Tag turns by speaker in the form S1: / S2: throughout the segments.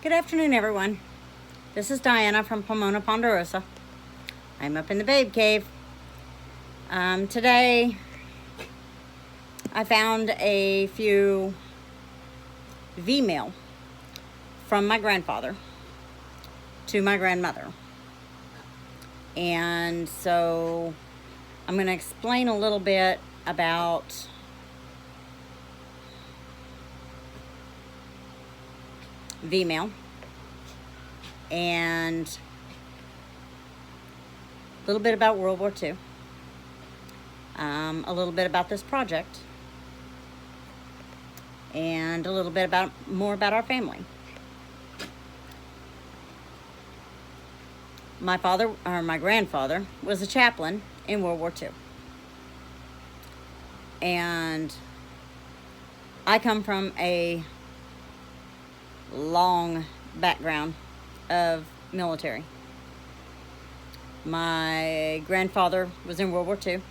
S1: Good afternoon, everyone. This is Diana from Pomona, Ponderosa. I'm up in the Babe Cave. Today, I found a few V-mail from my grandfather to my grandmother. And so, I'm going to explain a little bit about V-mail and a little bit about World War II, a little bit about this project, and a little bit more about our family. My grandfather was a chaplain in World War II, and I come from a long background of military. My grandfather was in World War II.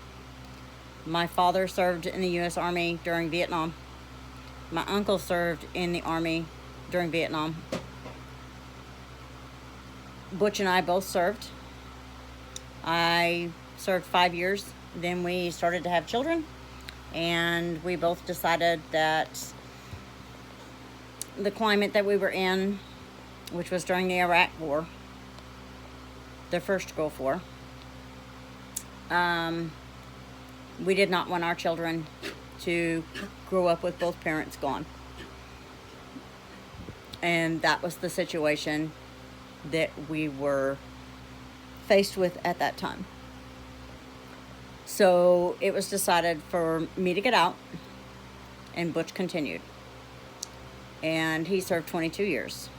S1: My father served in the U.S. Army during Vietnam. My uncle served in the Army during Vietnam. Butch and I both served. I served 5 years. Then we started to have children, and we both decided that the climate that we were in, which was during the Iraq War, the first Gulf War, we did not want our children to grow up with both parents gone. And that was the situation that we were faced with at that time. So it was decided for me to get out, and Butch continued. And he served 22 years.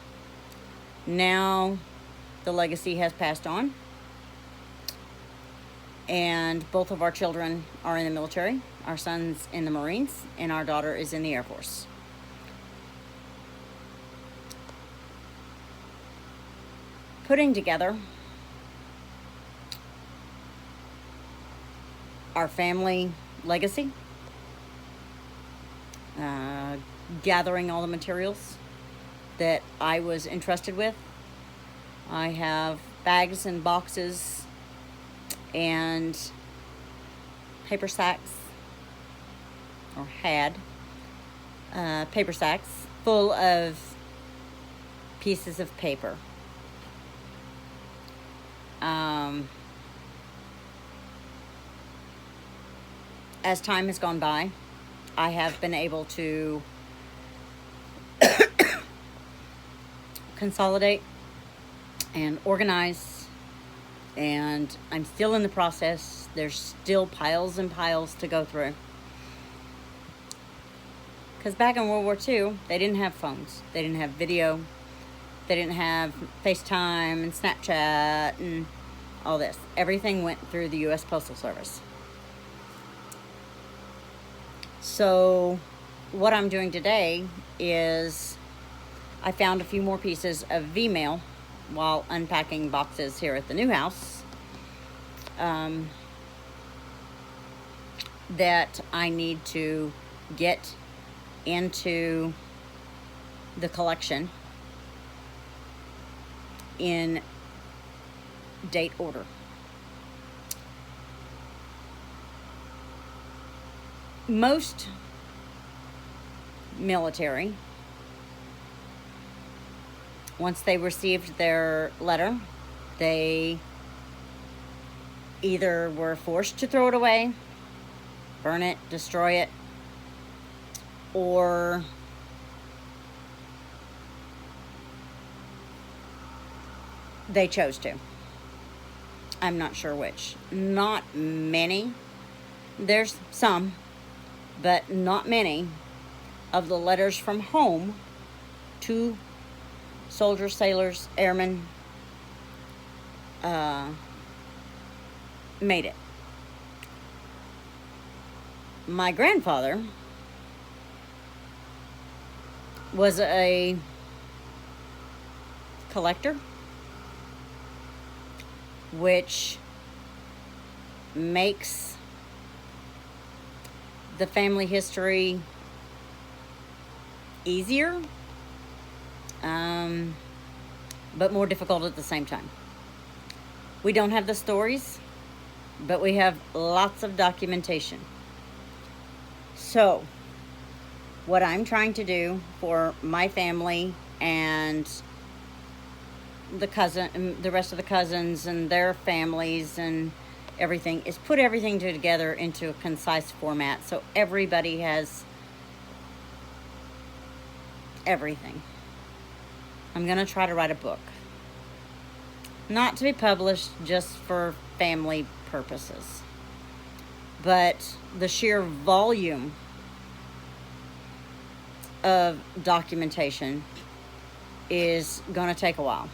S1: Now the legacy has passed on, and both of our children are in the military. Our son's in the Marines, and our daughter is in the Air Force. Putting together our family legacy, gathering all the materials that I was entrusted with. I have bags and boxes and paper sacks, or had paper sacks full of pieces of paper. As time has gone by, I have been able to consolidate and organize, and I'm still in the process. There's still piles and piles to go through. Because back in World War II, they didn't have phones. They didn't have video. They didn't have FaceTime and Snapchat and all this. Everything went through the U.S. Postal Service. So what I'm doing today is I found a few more pieces of V-mail while unpacking boxes here at the new house that I need to get into the collection in date order. Most military, once they received their letter, they either were forced to throw it away, burn it, destroy it, or they chose to. I'm not sure which. Not many. There's some, but not many of the letters from home to soldiers, sailors, airmen made it. My grandfather was a collector, which makes the family history easier. but more difficult at the same time. We don't have the stories, but we have lots of documentation. So, what I'm trying to do for my family and the rest of the cousins and their families and everything is put everything together into a concise format so everybody has everything. I'm going to try to write a book. Not to be published, just for family purposes. But the sheer volume of documentation is going to take a while.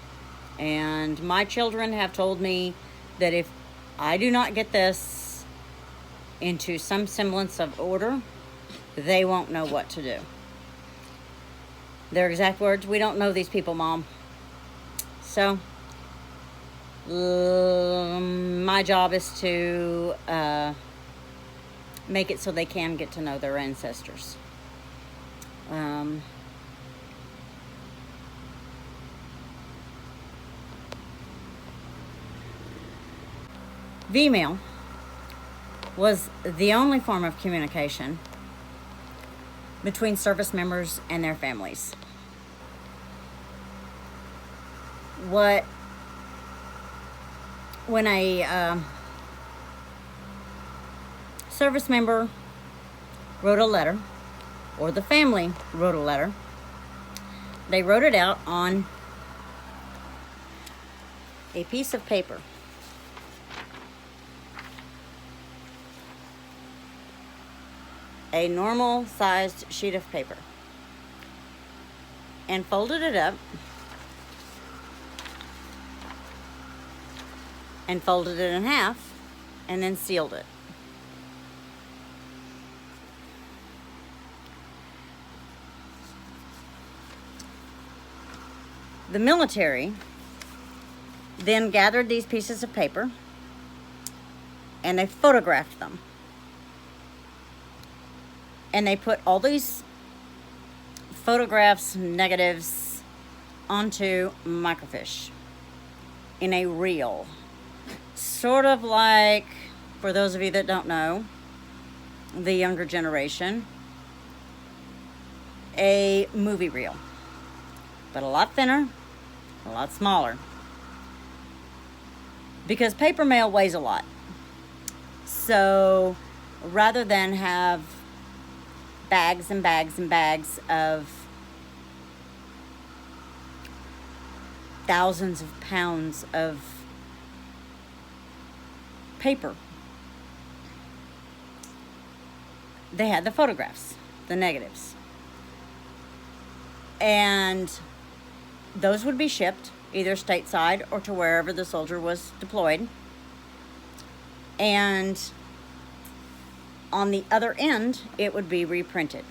S1: And my children have told me that if I do not get this into some semblance of order, they won't know what to do. Their exact words, "We don't know these people, Mom." So, my job is to make it so they can get to know their ancestors. V-mail was the only form of communication between service members and their families. When a service member wrote a letter, or the family wrote a letter, they wrote it out on a piece of paper. A normal sized sheet of paper, and folded it up and folded it in half and then sealed it. The military then gathered these pieces of paper and they photographed them. And they put all these photographs, negatives, onto microfiche in a reel. Sort of like, for those of you that don't know, the younger generation, a movie reel. But a lot thinner, a lot smaller. Because paper mail weighs a lot. So, rather than have bags and bags and bags of thousands of pounds of paper, they had the photographs, the negatives. And those would be shipped either stateside or to wherever the soldier was deployed. And on the other end, it would be reprinted.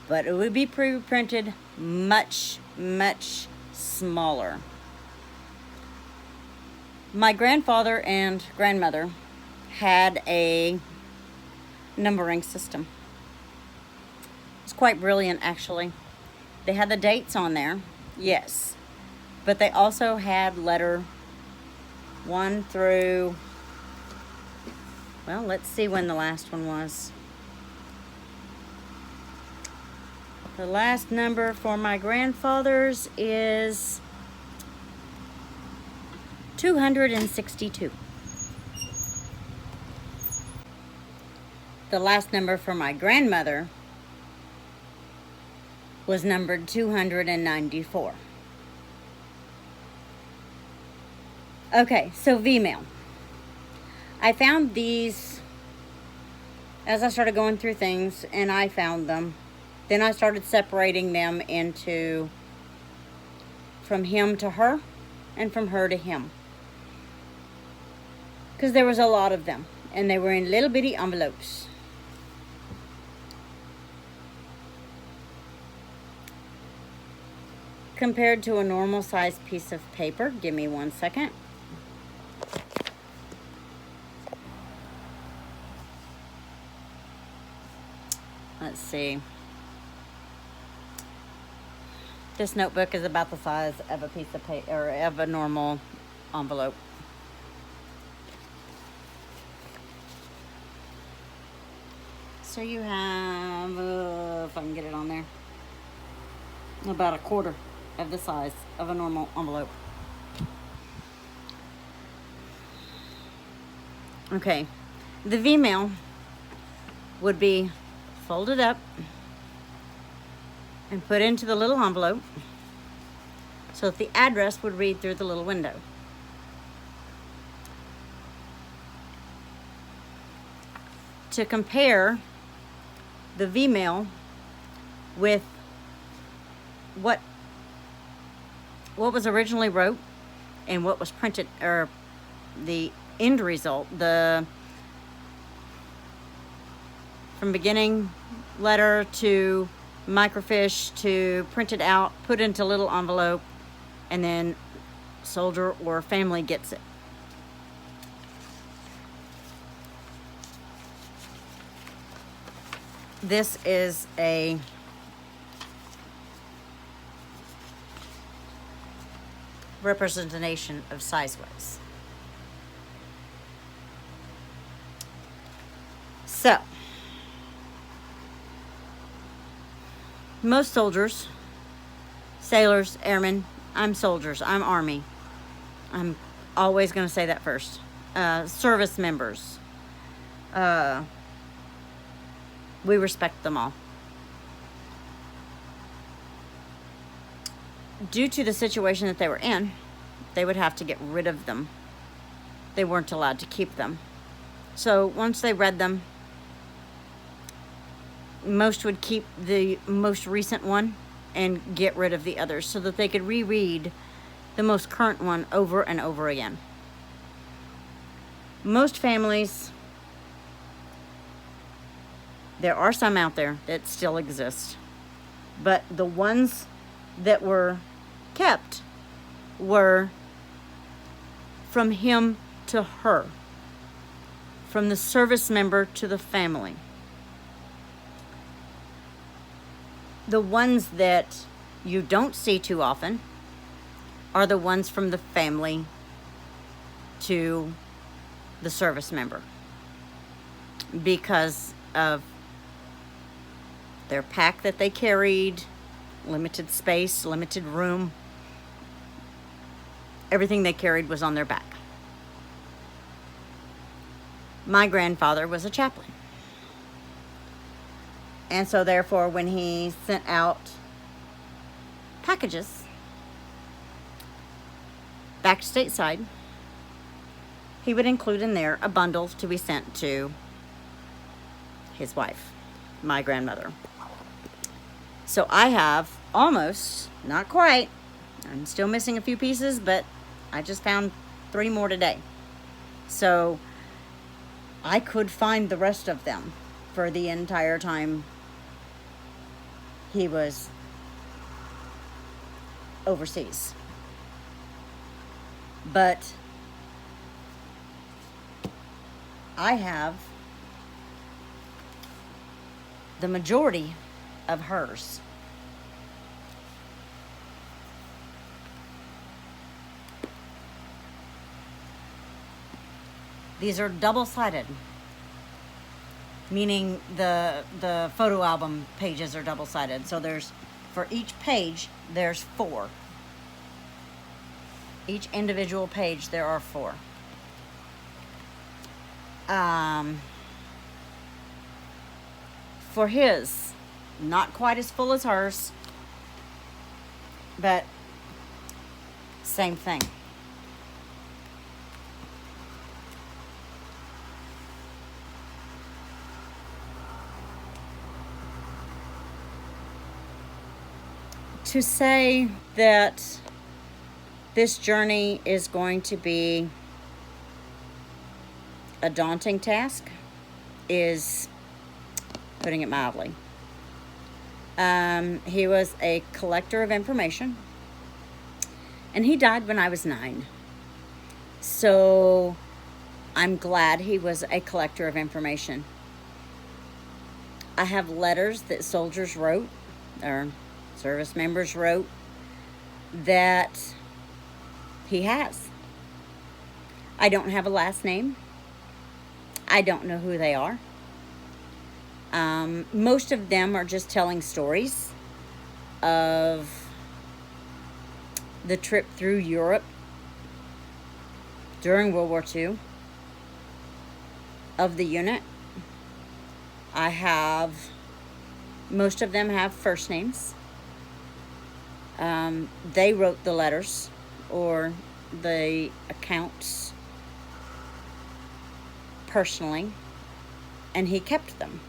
S1: But it would be reprinted much, much smaller. My grandfather and grandmother had a numbering system. It's quite brilliant, actually. They had the dates on there, yes. But they also had letter 1 through... Well, let's see when the last one was. The last number for my grandfather's is 262. The last number for my grandmother was numbered 294. Okay, so V-mail. I found these as I started going through things, and I found them. Then I started separating them into from him to her and from her to him. Because there was a lot of them, and they were in little bitty envelopes. Compared to a normal sized piece of paper, give me 1 second. Let's see. This notebook is about the size of a piece of paper, or of a normal envelope. So you have, if I can get it on there, about a quarter of the size of a normal envelope. Okay, the V-mail would be folded up and put into the little envelope so that the address would read through the little window. To compare the V-mail with what was originally wrote and what was printed, or the end result, from beginning letter to microfiche to printed out, put into little envelope, and then soldier or family gets it. This is a representation of size-wise. So, most soldiers, sailors, airmen, I'm soldiers, I'm Army. I'm always going to say that first. Service members. We respect them all. Due to the situation that they were in, they would have to get rid of them. They weren't allowed to keep them. So once they read them, most would keep the most recent one and get rid of the others so that they could reread the most current one over and over again. Most families, there are some out there that still exist, but the ones that were kept were from him to her, from the service member to the family. The ones that you don't see too often are the ones from the family to the service member, because of their pack that they carried, limited space, limited room. Everything they carried was on their back. My grandfather was a chaplain. And so therefore, when he sent out packages back to stateside, he would include in there a bundle to be sent to his wife, my grandmother. So I have almost, not quite, I'm still missing a few pieces, but I just found 3 more today. So I could find the rest of them for the entire time he was overseas. But I have the majority of hers. These are double-sided, meaning the photo album pages are double-sided. So there's, for each page, there's 4. Each individual page, there are 4. For his, not quite as full as hers, but same thing. To say that this journey is going to be a daunting task is putting it mildly. He was a collector of information, and he died when I was 9. So I'm glad he was a collector of information. I have letters that soldiers wrote, or service members wrote that he has. I don't have a last name. I don't know who they are. Most of them are just telling stories of the trip through Europe during World War II of the unit. Most of them have first names. They wrote the letters or the accounts personally, and he kept them.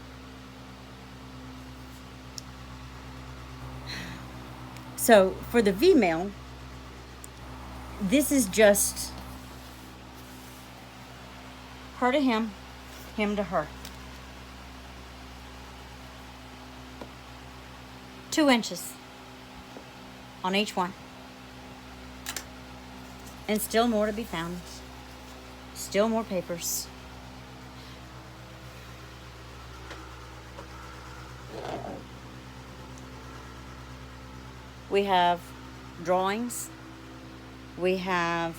S1: So for the V-mail, this is just her to him, him to her. 2 inches on each one. And still more to be found. Still more papers. We have drawings. We have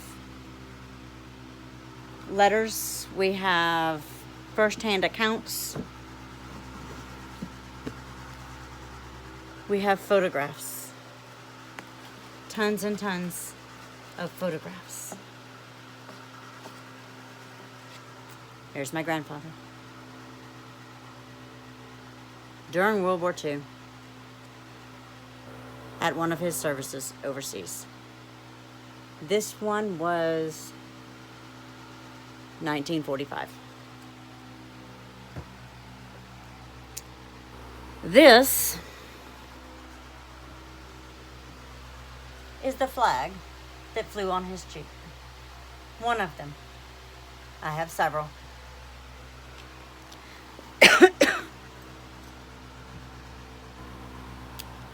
S1: letters. We have first-hand accounts. We have photographs. Tons and tons of photographs. Here's my grandfather. During World War II, at one of his services overseas. This one was 1945. This is the flag that flew on his cheek. One of them. I have several.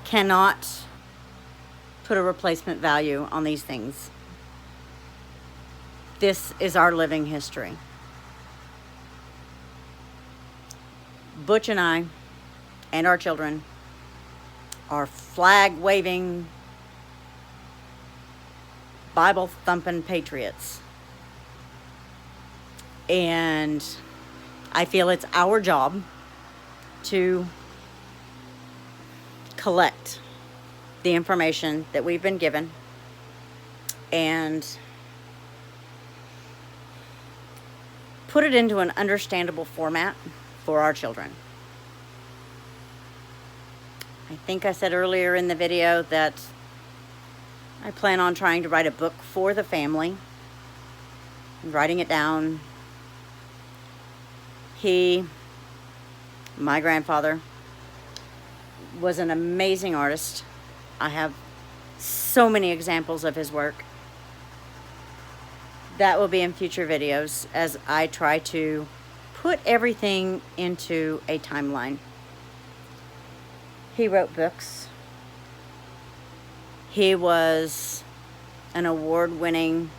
S1: Cannot put a replacement value on these things. This is our living history. Butch and I and our children are flag-waving, Bible-thumping patriots. And I feel it's our job to collect the information that we've been given and put it into an understandable format for our children. I think I said earlier in the video that I plan on trying to write a book for the family, writing it down. My grandfather, was an amazing artist. I have so many examples of his work. That will be in future videos as I try to put everything into a timeline. He wrote books. He was an award-winning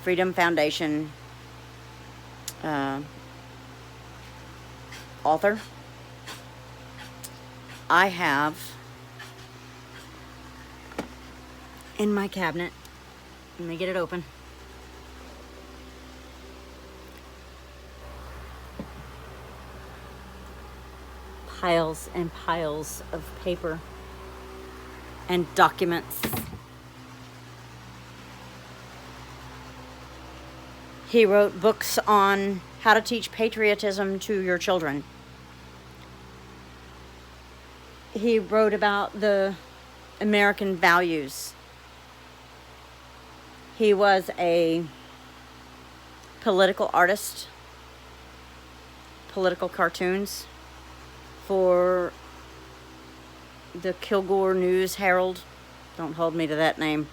S1: Freedom Foundation author. I have in my cabinet, let me get it open, piles and piles of paper and documents. He wrote books on how to teach patriotism to your children. He wrote about the American values. He was a political artist, political cartoons for the Kilgore News Herald. Don't hold me to that name.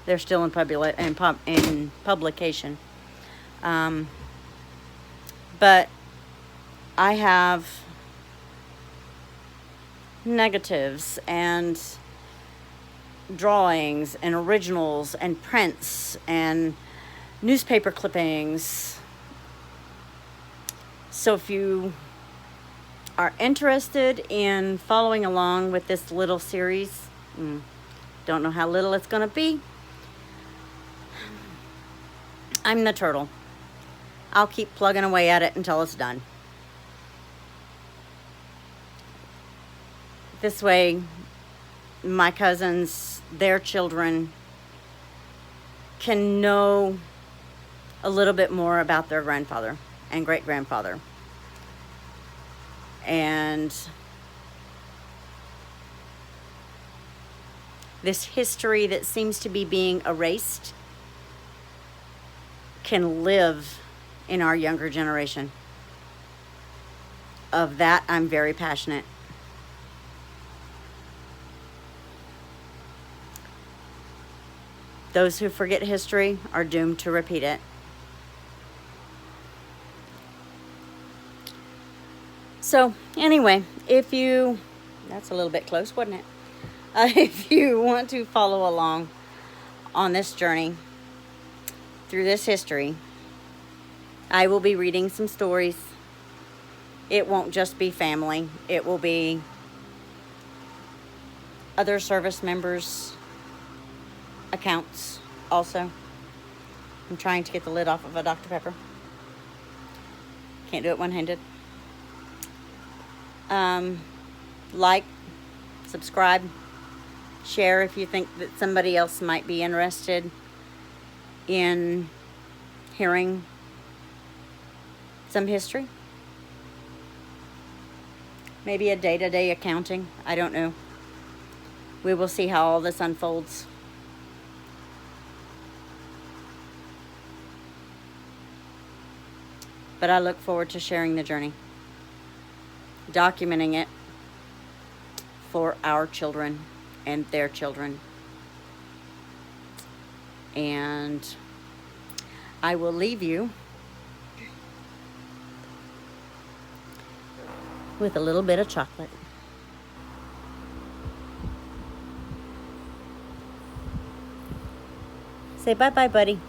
S1: They're still in publication. But I have negatives and drawings and originals and prints and newspaper clippings. So if you are interested in following along with this little series, Don't know how little it's going to be. I'm the turtle. I'll keep plugging away at it until it's done. This way, my cousins, their children, can know a little bit more about their grandfather and great-grandfather. And this history that seems to be being erased can live in our younger generation. Of that, I'm very passionate. Those who forget history are doomed to repeat it. So anyway, that's a little bit close, wasn't it? If you want to follow along on this journey through this history, I will be reading some stories. It won't just be family. It will be other service members' accounts also. I'm trying to get the lid off of a Dr. Pepper. Can't do it one-handed. Like, subscribe, share if you think that somebody else might be interested in hearing some history. Maybe a day-to-day accounting. I don't know. We will see how all this unfolds. But I look forward to sharing the journey, documenting it for our children and their children. And I will leave you with a little bit of chocolate. Say bye-bye, buddy.